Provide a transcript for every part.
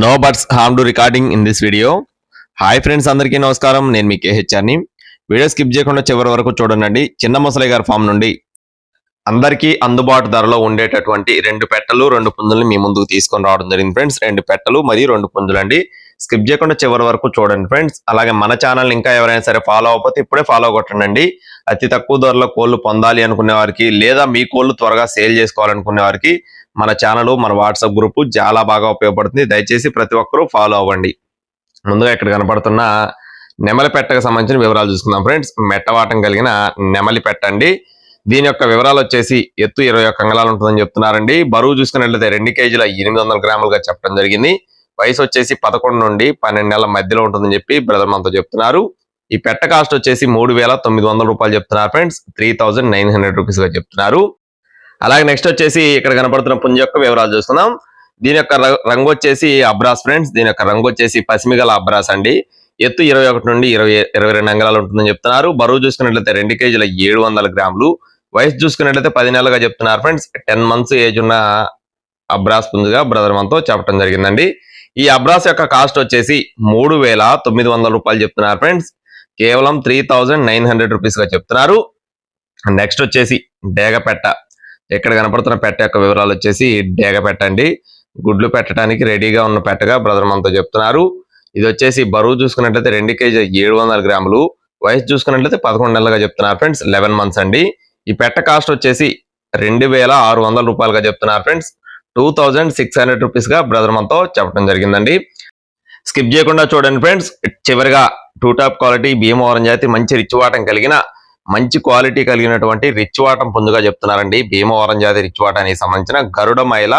No buts harm to recording in this video. Hi friends, అందరికీ నమస్కారం. నేను మీ కేహెచ్ఆర్ని. Video skip చేయకుండా చివరి వరకు చూడండి. చిన్న ముసలయ్య గారి ఫామ్ నుండి అందరికీ అందుబాటు ధరలో ఉండేటటువంటి 2 పెట్టలు 2 పుంజుల్ని మీ ముందుకు తీసుకొని రావడం జరిగింది ఫ్రెండ్స్. 2 పెట్టలు మరియు 2 పుంజులు అండి. స్కిప్ చేయకుండా చివరి వరకు చూడండి ఫ్రెండ్స్. అలాగే మన ఛానల్ ఇంకా ఎవరైనా సరే ఫాలో అవ్వకపోతే ఇప్పుడే ఫాలో కొట్టండి. అతి తక్కువ ధరలో కోళ్లు పొందాలి అనుకునే వారికి, లేదా మీ కోళ్లు త్వరగా సేల్ చేసుకోవాలనుకునే వారికి మన ఛానల్, మన వాట్సాప్ గ్రూప్ చాలా బాగా ఉపయోగపడుతుంది. దయచేసి ప్రతి ఒక్కరూ ఫాలో అవ్వండి. ముందుగా ఇక్కడ కనపడుతున్న నెమలి పెట్టకు సంబంధించిన వివరాలు చూసుకుందాం ఫ్రెండ్స్. మెట్టవాటం కలిగిన నెమలి పెట్టండి. దీని యొక్క వివరాలు వచ్చేసి ఎత్తు 21 అంగుళాలు ఉంటుందని చెప్తున్నారండి. బరువు చూసుకున్నట్లయితే 2 కేజీల 800 గ్రాములుగా చెప్పడం జరిగింది. వయసు వచ్చేసి 11 నుండి 12 నెలల మధ్యలో ఉంటుందని చెప్పి బ్రదర్ మనతో చెప్తున్నారు. ఈ పెట్ట కాస్ట్ వచ్చేసి 3,900 రూపాయలు చెప్తున్నారు ఫ్రెండ్స్. 3,900 రూపీస్ గా చెప్తున్నారు. అలాగే నెక్స్ట్ వచ్చేసి ఇక్కడ కనపడుతున్న పుంజ యొక్క వివరాలు చూస్తున్నాం. దీని యొక్క రంగు వచ్చేసి అబ్రాస్ ఫ్రెండ్స్. దీని యొక్క రంగు వచ్చేసి పసిమిగల అబ్రాస్ అండి. ఎత్తు 21 నుండి 22 అంగుళాలు ఉంటుందని చెప్తున్నారు. బరువు చూసుకున్నట్లయితే 2 కేజీల 700 గ్రాములు. వయసు చూసుకున్నట్లయితే 10 నెలలుగా చెప్తున్నారు ఫ్రెండ్స్. 10 మంత్స్ ఏజ్ ఉన్న అబ్రాస్ పుంజుగా బ్రదర్ మనతో చెప్పడం జరిగిందండి. ఈ అబ్రాస్ యొక్క కాస్ట్ వచ్చేసి 3,900 రూపాయలు చెప్తున్నారు ఫ్రెండ్స్. కేవలం 3,900 రూపీస్ గా చెప్తున్నారు. నెక్స్ట్ వచ్చేసి డేగ పెట్ట. ఇక్కడ కనపడుతున్న పెట్ట యొక్క వివరాలు వచ్చేసి డేగ పెట్టండి. గుడ్లు పెట్టడానికి రెడీగా ఉన్న పెట్టగా బ్రదర్ మనతో చెప్తున్నారు. ఇది వచ్చేసి బరువు చూసుకున్నట్లయితే 2 కేజీ 700 గ్రాములు. వయసు చూసుకున్నట్లయితే 11 నెలలుగా చెప్తున్నారు ఫ్రెండ్స్. 11 మంత్స్ అండి. ఈ పెట్ట కాస్ట్ వచ్చేసి 2,600 రూపాయలుగా చెప్తున్నారు ఫ్రెండ్స్. 2,600 రూపీస్ గా బ్రదర్ మనతో చెప్పడం జరిగిందండి. స్కిప్ చేయకుండా చూడండి ఫ్రెండ్స్. చివరిగా 2 టాప్ క్వాలిటీ భీమవరం జాతి మంచి రిచ్ వాటం కలిగిన, మంచి క్వాలిటీ కలిగినటువంటి రిచ్ వాటం పుంజుగా చెప్తున్నారండి. భీమవరం జాతి రిచ్ వాటానికి సంబంధించిన గరుడ మైల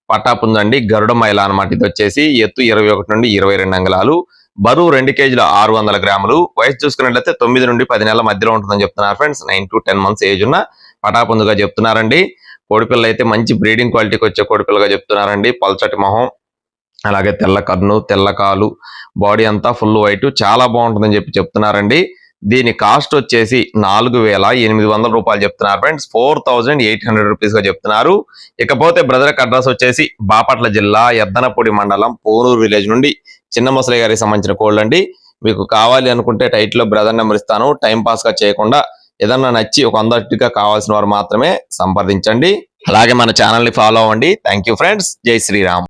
పట్టా పుంజండి. గరుడ మైల అనమాట. ఇది వచ్చేసి ఎత్తు 21 నుండి 22 అంగుళాలు. బరువు 2 కేజీల 600 గ్రాములు. వయసు చూసుకున్నట్లయితే 9 నుండి 10 నెలల మధ్యలో ఉంటుందని చెప్తున్నారు ఫ్రెండ్స్. 9 to 10 మంత్స్ ఏజ్ ఉన్న పటా పుంజుగా చెప్తున్నారండి. కోడిపిల్ల అయితే మంచి బ్రీడింగ్ క్వాలిటీకి వచ్చే కోడిపిల్లగా చెప్తున్నారండి. పల్చటి మొహం, అలాగే తెల్ల కన్ను, తెల్ల కాలు, బాడీ అంతా ఫుల్ వైట్, చాలా బాగుంటుందని చెప్పి చెప్తున్నారండి. దీని కాస్ట్ వచ్చేసి 4,800 రూపాయలు చెప్తున్నారు ఫ్రెండ్స్. 4,800 రూపీస్ గా చెప్తున్నారు. ఇకపోతే బ్రదర్ అడ్రస్ వచ్చేసి బాపట్ల జిల్లా ఎద్దనపూడి మండలం పోనూరు విలేజ్ నుండి చిన్న ముసలయ్య గారికి సంబంధించిన కోళ్ళు అండి. మీకు కావాలి అనుకుంటే టైటిల్ లో బ్రదర్ నెంబర్ ఇస్తాను. టైం పాస్ గా చేయకుండా ఏదన్నా నచ్చి ఒక అందరిగా కావాల్సిన వారు మాత్రమే సంప్రదించండి. అలాగే మన ఛానల్ ని ఫాలో అవ్వండి. Thank you friends. జై శ్రీరామ్.